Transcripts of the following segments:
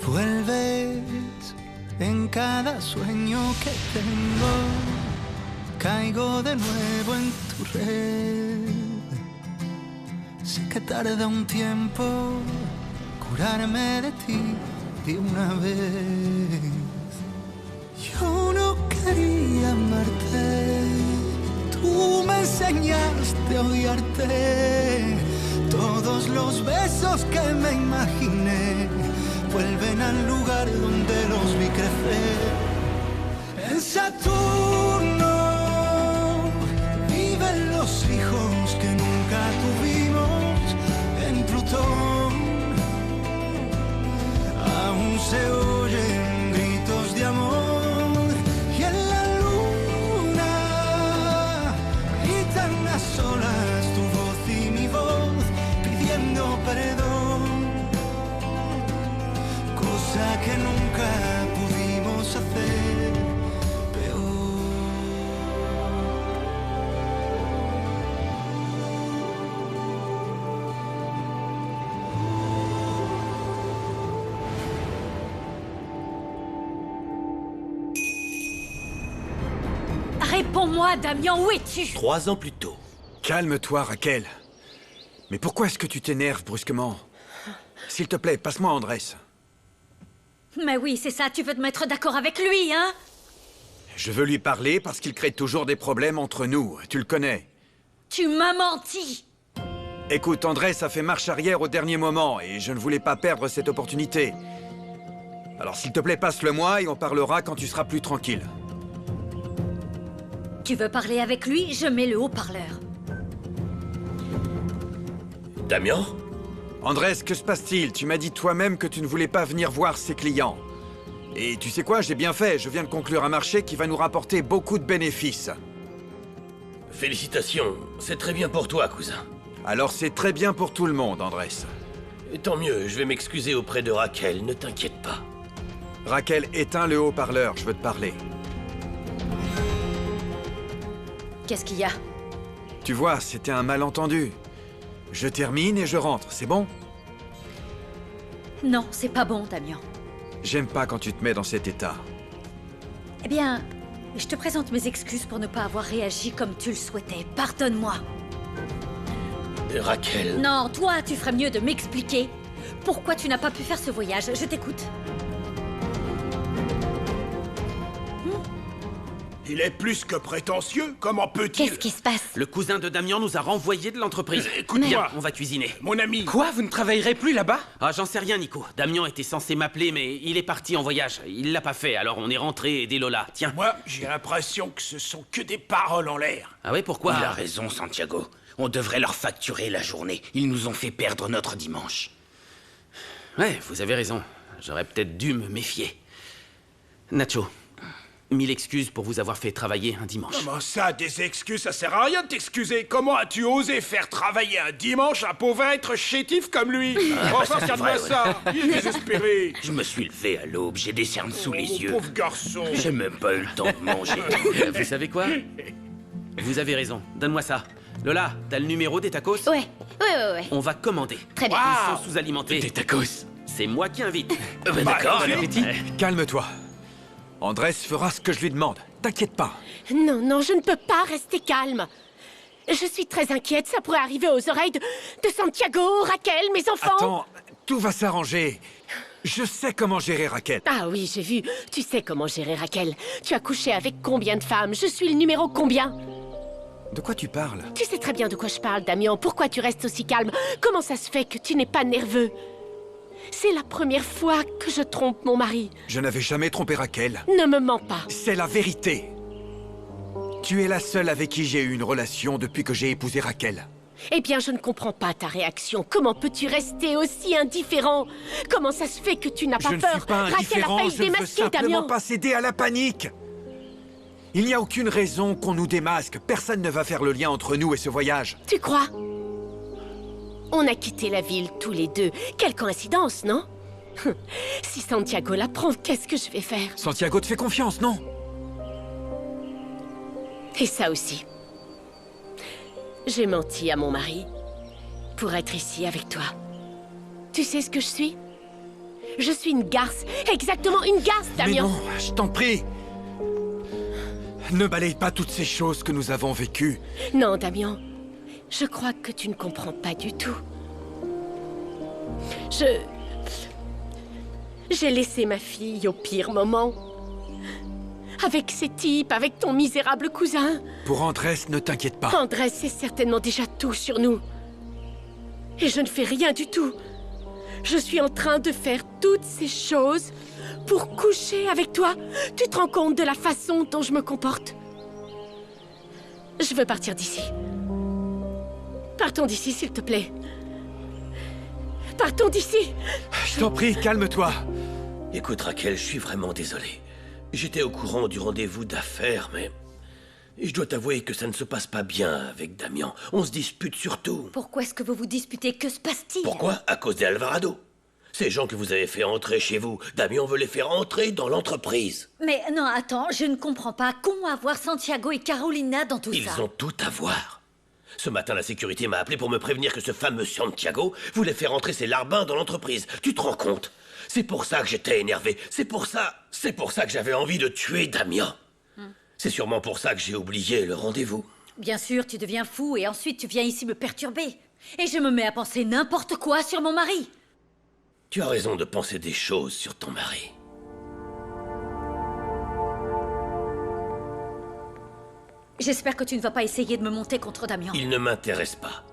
Vuelves en cada sueño que tengo, caigo de nuevo en tu red. Sé que tarda un tiempo curarme de ti de una vez. Yo no quería amarte, tú me enseñaste a odiarte. Todos los besos que me imaginé vuelven al lugar donde los vi crecer. En Saturno viven los hijos que nunca tuvimos. En Plutón aún se oyen gritos de amor. Y en la luna gritan a solas tu voz y mi voz pidiendo perdón, cosa que nunca pudimos hacer peor. Réponds-moi, Damien, où es-tu? 3 ans plus tôt. Calme-toi, Raquel. Mais pourquoi est-ce que tu t'énerves brusquement? S'il te plaît, passe-moi Andrés. Mais oui, c'est ça, tu veux te mettre d'accord avec lui, hein? Je veux lui parler parce qu'il crée toujours des problèmes entre nous, tu le connais. Tu m'as menti! Écoute, Andrés a fait marche arrière au dernier moment et je ne voulais pas perdre cette opportunité. Alors s'il te plaît, passe-le-moi et on parlera quand tu seras plus tranquille. Tu veux parler avec lui? Je mets le haut-parleur. Damien? Andrés, que se passe-t-il? Tu m'as dit toi-même que tu ne voulais pas venir voir ses clients. Et tu sais quoi, j'ai bien fait, je viens de conclure un marché qui va nous rapporter beaucoup de bénéfices. Félicitations, c'est très bien pour toi, cousin. Alors c'est très bien pour tout le monde, Andrés. Et tant mieux, je vais m'excuser auprès de Raquel, ne t'inquiète pas. Raquel, éteins le haut-parleur, je veux te parler. Qu'est-ce qu'il y a? Tu vois, c'était un malentendu. Je termine et je rentre, c'est bon? Non, c'est pas bon, Damien. J'aime pas quand tu te mets dans cet état. Eh bien, je te présente mes excuses pour ne pas avoir réagi comme tu le souhaitais. Pardonne-moi. Raquel... Non, toi, tu ferais mieux de m'expliquer pourquoi tu n'as pas pu faire ce voyage. Je t'écoute. Il est plus que prétentieux. Comment peut-il... Qu'est-ce qui se passe? Le cousin de Damien nous a renvoyés de l'entreprise. Écoute-moi. Viens, on va cuisiner. Mon ami... Quoi? Vous ne travaillerez plus là-bas? Ah, j'en sais rien, Nico. Damien était censé m'appeler, mais il est parti en voyage. Il l'a pas fait, alors on est rentré aider Lola. Tiens. Moi, j'ai l'impression que ce sont que des paroles en l'air. Ah ouais, pourquoi? Il a raison, Santiago. On devrait leur facturer la journée. Ils nous ont fait perdre notre dimanche. Ouais, vous avez raison. J'aurais peut-être dû me méfier. Nacho, 1000 excuses pour vous avoir fait travailler un dimanche. Comment ça, des excuses? Ça sert à rien de t'excuser. Comment as-tu osé faire travailler un dimanche un pauvre être chétif comme lui? Enfin, c'est regarde-moi vrai, ouais. ça. Il est désespéré. Je me suis levé à l'aube, j'ai des cernes sous les Mon yeux. pauvre garçon. J'ai même pas eu le temps de manger. Vous savez quoi? Vous avez raison. Donne-moi ça. Lola, t'as le numéro des tacos? Ouais. On va commander. Très bien. Ils sont sous-alimentés. Des tacos. C'est moi qui invite. D'accord, Bon appétit. Calme-toi. Andrés fera ce que je lui demande. T'inquiète pas. Non, non, je ne peux pas rester calme. Je suis très inquiète, ça pourrait arriver aux oreilles de Santiago, Raquel, mes enfants. Attends, tout va s'arranger. Je sais comment gérer Raquel. Ah oui, j'ai vu. Tu sais comment gérer Raquel. Tu as couché avec combien de femmes? Je suis le numéro combien? De quoi tu parles? Tu sais très bien de quoi je parle, Damien. Pourquoi tu restes aussi calme? Comment ça se fait que tu n'es pas nerveux? C'est la première fois que je trompe mon mari. Je n'avais jamais trompé Raquel. Ne me mens pas. C'est la vérité. Tu es la seule avec qui j'ai eu une relation depuis que j'ai épousé Raquel. Eh bien, je ne comprends pas ta réaction. Comment peux-tu rester aussi indifférent? Comment ça se fait que tu n'as pas Je ne peur? suis pas Raquel a indifférent, failli je ne veux démasquer, simplement Damien. pas céder à la panique. Il n'y a aucune raison qu'on nous démasque. Personne ne va faire le lien entre nous et ce voyage. Tu crois? On a quitté la ville tous les deux. Quelle coïncidence, non? Si Santiago l'apprend, qu'est-ce que je vais faire? Santiago te fait confiance, non? Et ça aussi. J'ai menti à mon mari pour être ici avec toi. Tu sais ce que je suis? Je suis une garce, exactement une garce, Mais Damien. non, je t'en prie. Ne balaye pas toutes ces choses que nous avons vécues. Non, Damien. Je crois que tu ne comprends pas du tout. J'ai laissé ma fille au pire moment. Avec ces types, avec ton misérable cousin. Pour Andrés, ne t'inquiète pas. Andrés sait certainement déjà tout sur nous. Et je ne fais rien du tout. Je suis en train de faire toutes ces choses pour coucher avec toi. Tu te rends compte de la façon dont je me comporte? Je veux partir d'ici. Partons d'ici, s'il te plaît. Partons d'ici. Je t'en prie, calme-toi. Écoute, Raquel, je suis vraiment désolé. J'étais au courant du rendez-vous d'affaires, mais... je dois t'avouer que ça ne se passe pas bien avec Damien. On se dispute surtout. Pourquoi est-ce que vous vous disputez? Que se passe-t-il? Pourquoi? À cause des Alvarado. Ces gens que vous avez fait entrer chez vous, Damien veut les faire entrer dans l'entreprise. Mais non, attends, je ne comprends pas. Qu'ont à voir Santiago et Carolina dans tout ça? Ils ont tout à voir. Ce matin, la sécurité m'a appelé pour me prévenir que ce fameux Santiago voulait faire entrer ses larbins dans l'entreprise. Tu te rends compte? C'est pour ça que j'étais énervé. C'est pour ça que j'avais envie de tuer Damien. C'est sûrement pour ça que j'ai oublié le rendez-vous. Bien sûr, tu deviens fou et ensuite tu viens ici me perturber. Et je me mets à penser n'importe quoi sur mon mari. Tu as raison de penser des choses sur ton mari. J'espère que tu ne vas pas essayer de me monter contre Damien. Il ne m'intéresse pas.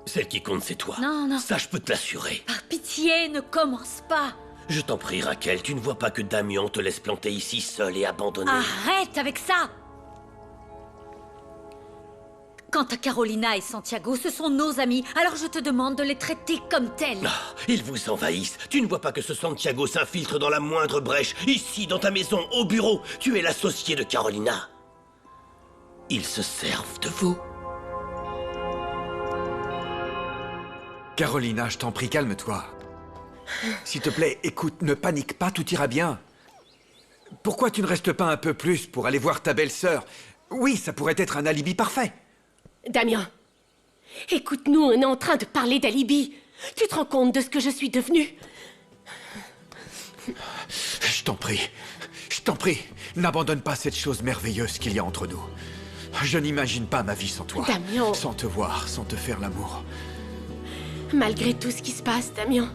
Celle qui compte, c'est toi. Non, non. Ça, je peux te l'assurer. Par pitié, ne commence pas. Je t'en prie, Raquel, tu ne vois pas que Damien te laisse planter ici seul et abandonné? Arrête avec ça! Quant à Carolina et Santiago, ce sont nos amis, alors je te demande de les traiter comme tels. Ah, ils vous envahissent. Tu ne vois pas que ce Santiago s'infiltre dans la moindre brèche, ici, dans ta maison, au bureau. Tu es l'associé de Carolina. Ils se servent de vous. Carolina, je t'en prie, calme-toi. S'il te plaît, écoute, ne panique pas, tout ira bien. Pourquoi tu ne restes pas un peu plus pour aller voir ta belle-sœur? Oui, ça pourrait être un alibi parfait. Damien, écoute-nous, on est en train de parler d'alibi. Tu te rends compte de ce que je suis devenue? Je t'en prie, n'abandonne pas cette chose merveilleuse qu'il y a entre nous. Je n'imagine pas ma vie sans toi. Damien. Sans te voir, sans te faire l'amour. Malgré tout ce qui se passe, Damien.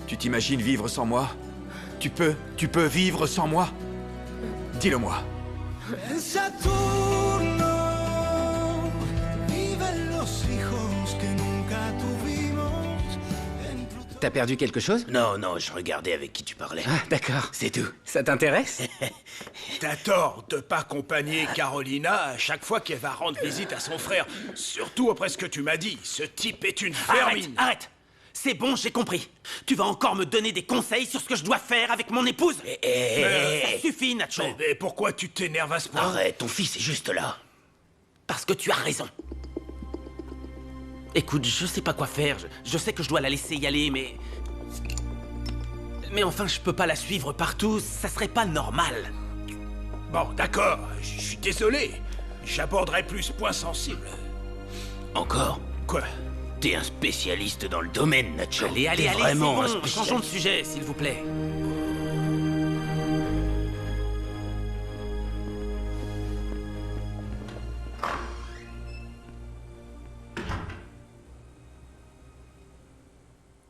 Tu t'imagines vivre sans moi? Tu peux vivre sans moi? Dis-le-moi. En Saturno viven los hijos que nunca tuvimos. T'as perdu quelque chose? Non, non, je regardais avec qui tu parlais. Ah, d'accord. C'est tout. Ça t'intéresse? T'as tort de pas accompagner Carolina à chaque fois qu'elle va rendre visite à son frère. Surtout après ce que tu m'as dit. Ce type est une vermine. Arrête! C'est bon, j'ai compris. Tu vas encore me donner des conseils sur ce que je dois faire avec mon épouse? Ça suffit, Nacho. Mais pourquoi tu t'énerves à ce point? Arrête, ton fils est juste là. Parce que tu as raison. Écoute, je sais pas quoi faire. Je sais que je dois la laisser y aller, mais... Mais enfin, je peux pas la suivre partout. Ça serait pas normal. Bon, d'accord, je suis désolé. J'aborderai plus ce point sensible. Encore? Quoi? T'es un spécialiste dans le domaine, Nacho. Allez, T'es vraiment un c'est bon. spécialiste. Changeons de sujet, s'il vous plaît.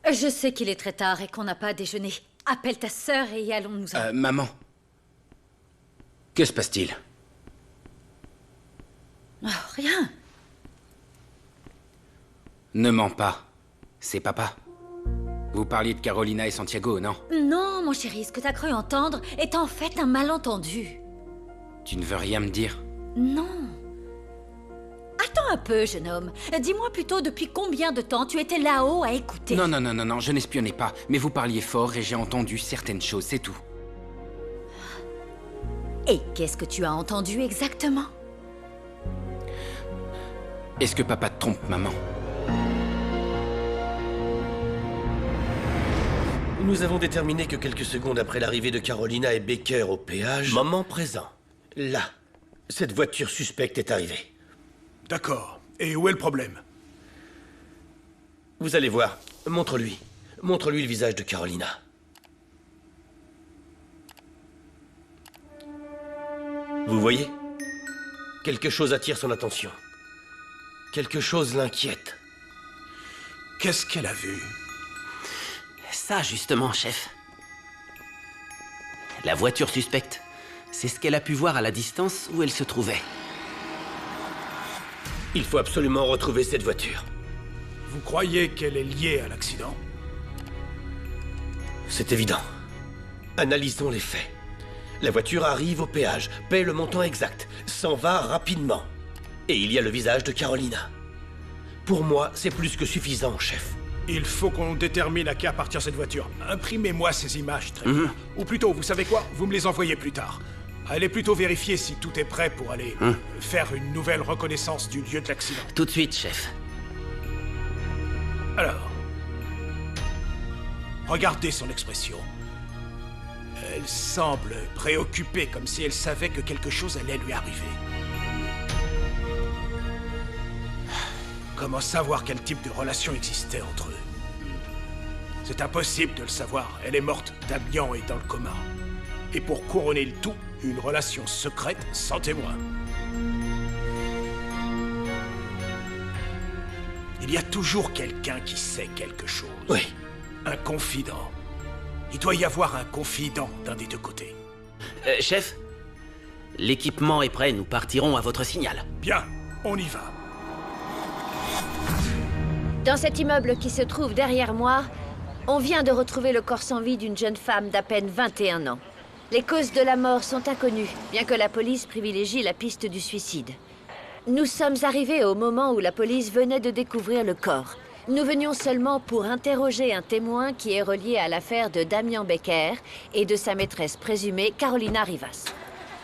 Je sais qu'il est très tard et qu'on n'a pas déjeuné. Appelle ta sœur et allons-nous-en. Maman. Que se passe-t-il? Oh, rien. Ne mens pas. C'est papa. Vous parliez de Carolina et Santiago, non? Non, mon chéri, ce que t'as cru entendre est en fait un malentendu. Tu ne veux rien me dire? Non. Attends un peu, jeune homme. Dis-moi plutôt depuis combien de temps tu étais là-haut à écouter. Non, je n'espionnais pas. Mais vous parliez fort et j'ai entendu certaines choses, c'est tout. Et qu'est-ce que tu as entendu exactement? Est-ce que papa te trompe, maman? Nous avons déterminé que quelques secondes après l'arrivée de Carolina et Baker au péage, moment présent, là, cette voiture suspecte est arrivée. D'accord. Et où est le problème? Vous allez voir. Montre-lui. Montre-lui le visage de Carolina. Vous voyez? Quelque chose attire son attention. Quelque chose l'inquiète. Qu'est-ce qu'elle a vu? Ça, justement, chef. La voiture suspecte. C'est ce qu'elle a pu voir à la distance où elle se trouvait. Il faut absolument retrouver cette voiture. Vous croyez qu'elle est liée à l'accident? C'est évident. Analysons les faits. La voiture arrive au péage, paie le montant exact, s'en va rapidement. Et il y a le visage de Carolina. Pour moi, c'est plus que suffisant, chef. Il faut qu'on détermine à qui appartient cette voiture. Imprimez-moi ces images, très bien. Ou plutôt, vous savez quoi? Vous me les envoyez plus tard. Allez plutôt vérifier si tout est prêt pour aller faire une nouvelle reconnaissance du lieu de l'accident. Tout de suite, chef. Alors, regardez son expression. Elle semble préoccupée, comme si elle savait que quelque chose allait lui arriver. Comment savoir quel type de relation existait entre eux? C'est impossible de le savoir. Elle est morte, Damian est dans le coma. Et pour couronner le tout, une relation secrète sans témoin. Il y a toujours quelqu'un qui sait quelque chose. Oui. Un confident. Il doit y avoir un confident d'un des deux côtés. Chef, l'équipement est prêt, nous partirons à votre signal. Bien, on y va. Dans cet immeuble qui se trouve derrière moi, on vient de retrouver le corps sans vie d'une jeune femme d'à peine 21 ans. Les causes de la mort sont inconnues, bien que la police privilégie la piste du suicide. Nous sommes arrivés au moment où la police venait de découvrir le corps. Nous venions seulement pour interroger un témoin qui est relié à l'affaire de Damian Becker et de sa maîtresse présumée, Carolina Rivas.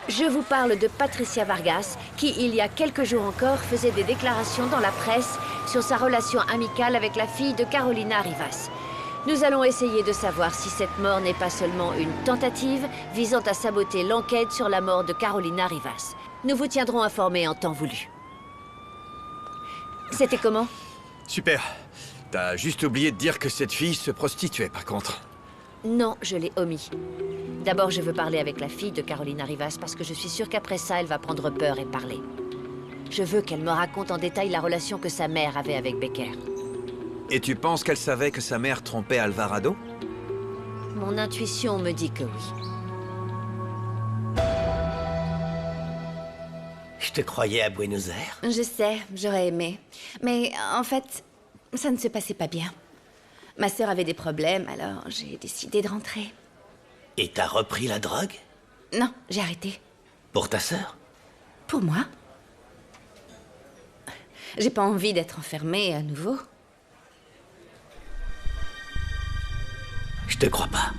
Je vous parle de Patricia Vargas, qui, il y a quelques jours encore, faisait des déclarations dans la presse sur sa relation amicale avec la fille de Carolina Rivas. Nous allons essayer de savoir si cette mort n'est pas seulement une tentative visant à saboter l'enquête sur la mort de Carolina Rivas. Nous vous tiendrons informés en temps voulu. C'était comment? Super. T'as juste oublié de dire que cette fille se prostituait, par contre. Non, je l'ai omis. D'abord, je veux parler avec la fille de Carolina Rivas parce que je suis sûre qu'après ça, elle va prendre peur et parler. Je veux qu'elle me raconte en détail la relation que sa mère avait avec Becker. Et tu penses qu'elle savait que sa mère trompait Alvarado? Mon intuition me dit que oui. Je te croyais à Buenos Aires. Je sais, j'aurais aimé. Mais en fait, ça ne se passait pas bien. Ma sœur avait des problèmes, alors j'ai décidé de rentrer. Et t'as repris la drogue? Non, j'ai arrêté. Pour ta sœur? Pour moi. J'ai pas envie d'être enfermée à nouveau. Je te crois pas.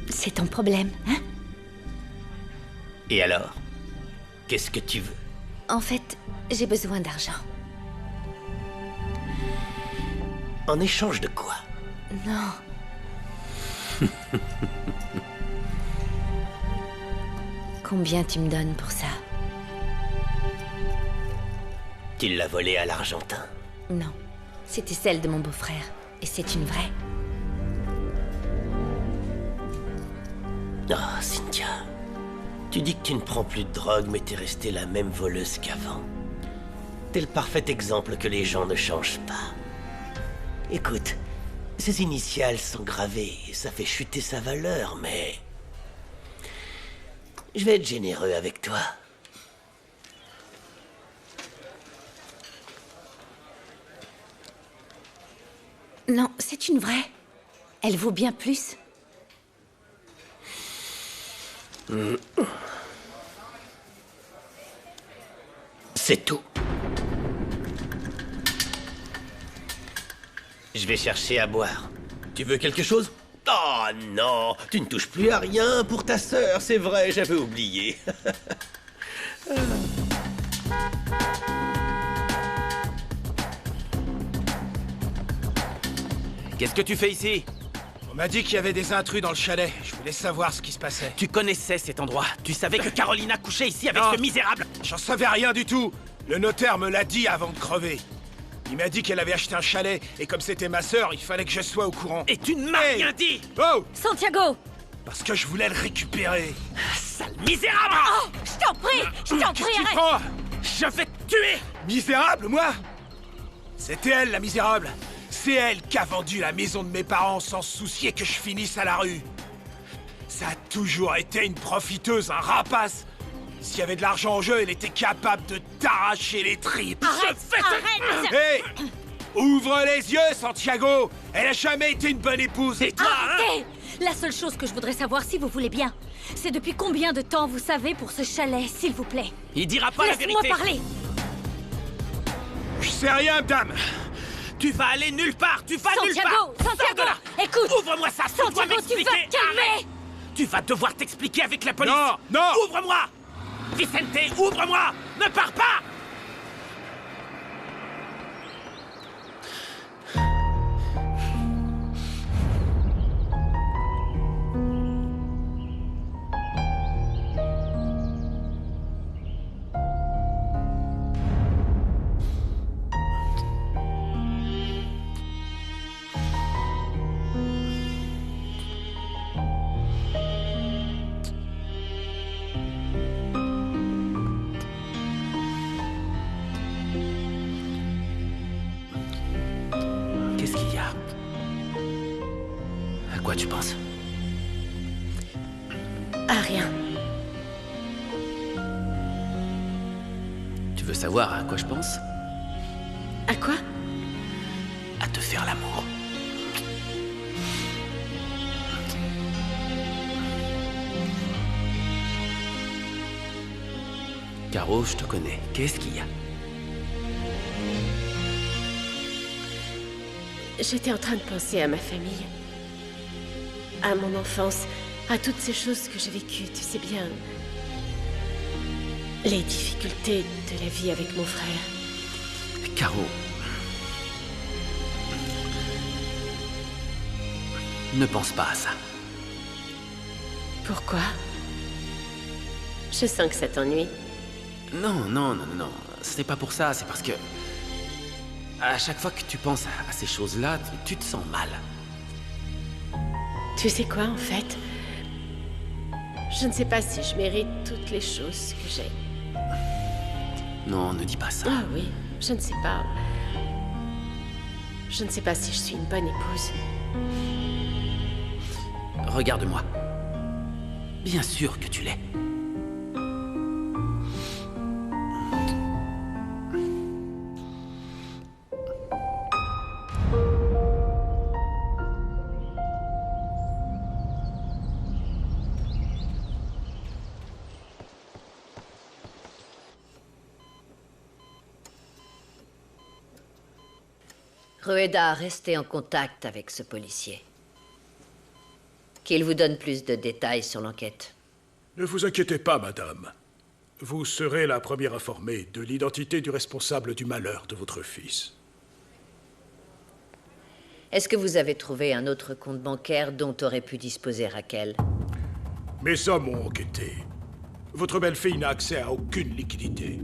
C'est ton problème, hein? Et alors? Qu'est-ce que tu veux? En fait, j'ai besoin d'argent. En échange de quoi? Non. Combien tu me donnes pour ça? Tu l'as volée à l'Argentin? Non. C'était celle de mon beau-frère. Et c'est une vraie. Oh, Cynthia. Tu dis que tu ne prends plus de drogue, mais t'es restée la même voleuse qu'avant. T'es le parfait exemple que les gens ne changent pas. Écoute, ces initiales sont gravées, ça fait chuter sa valeur, mais... Je vais être généreux avec toi. Non, c'est une vraie. Elle vaut bien plus. C'est tout. Je vais chercher à boire. Tu veux quelque chose? Oh non, tu ne touches plus à rien pour ta sœur, c'est vrai, j'avais oublié. Qu'est-ce que tu fais ici? On m'a dit qu'il y avait des intrus dans le chalet. Je voulais savoir ce qui se passait. Tu connaissais cet endroit. Tu savais que Carolina couchait ici avec Non. ce misérable. J'en savais rien du tout. Le notaire me l'a dit avant de crever. Il m'a dit qu'elle avait acheté un chalet, et comme c'était ma sœur, il fallait que je sois au courant. Et tu ne m'as rien dit. Oh! Santiago! Parce que je voulais le récupérer. Sale Misérable! Oh, je t'en prie, arrête! Prends! Je vais te tuer! Misérable, moi? C'était elle, la misérable. C'est elle qui a vendu la maison de mes parents sans se soucier que je finisse à la rue. Ça a toujours été une profiteuse, un rapace. S'il y avait de l'argent en jeu, elle était capable de t'arracher les tripes. Arrête! Hé! Ouvre les yeux, Santiago! Elle a jamais été une bonne épouse. Et toi, hein? Arrêtez! La seule chose que je voudrais savoir, si vous voulez bien, c'est depuis combien de temps vous savez pour ce chalet, s'il vous plaît? Il dira pas la Laisse-moi vérité! parler! Je sais rien, madame. Tu vas aller nulle part! Tu vas nulle Santiago! part! Sors de Santiago! là! Écoute! Ouvre-moi ça! Tu dois Santiago, tu vas m'expliquer! te calmer! Arrête. Tu vas devoir t'expliquer avec la police! Non, non! Ouvre-moi! Vicente, ouvre-moi! Ne pars pas! Qu'est-ce qu'il y a? À quoi tu penses? Ah, rien. Tu veux savoir à quoi je pense? À quoi? À te faire l'amour. Caro, je te connais. Qu'est-ce qu'il y a? J'étais en train de penser à ma famille. À mon enfance. À toutes ces choses que j'ai vécues, tu sais bien. Les difficultés de la vie avec mon frère. Caro. Ne pense pas à ça. Pourquoi? Je sens que ça t'ennuie. Non. Ce n'est pas pour ça, c'est parce que... À chaque fois que tu penses à ces choses-là, tu te sens mal. Tu sais quoi, en fait? Je ne sais pas si je mérite toutes les choses que j'ai. Non, ne dis pas ça. Ah oui, je ne sais pas. Je ne sais pas si je suis une bonne épouse. Regarde-moi. Bien sûr que tu l'es. Rueda, restez en contact avec ce policier. Qu'il vous donne plus de détails sur l'enquête. Ne vous inquiétez pas, madame. Vous serez la première informée de l'identité du responsable du malheur de votre fils. Est-ce que vous avez trouvé un autre compte bancaire dont aurait pu disposer Raquel? Mes hommes ont enquêté. Votre belle-fille n'a accès à aucune liquidité.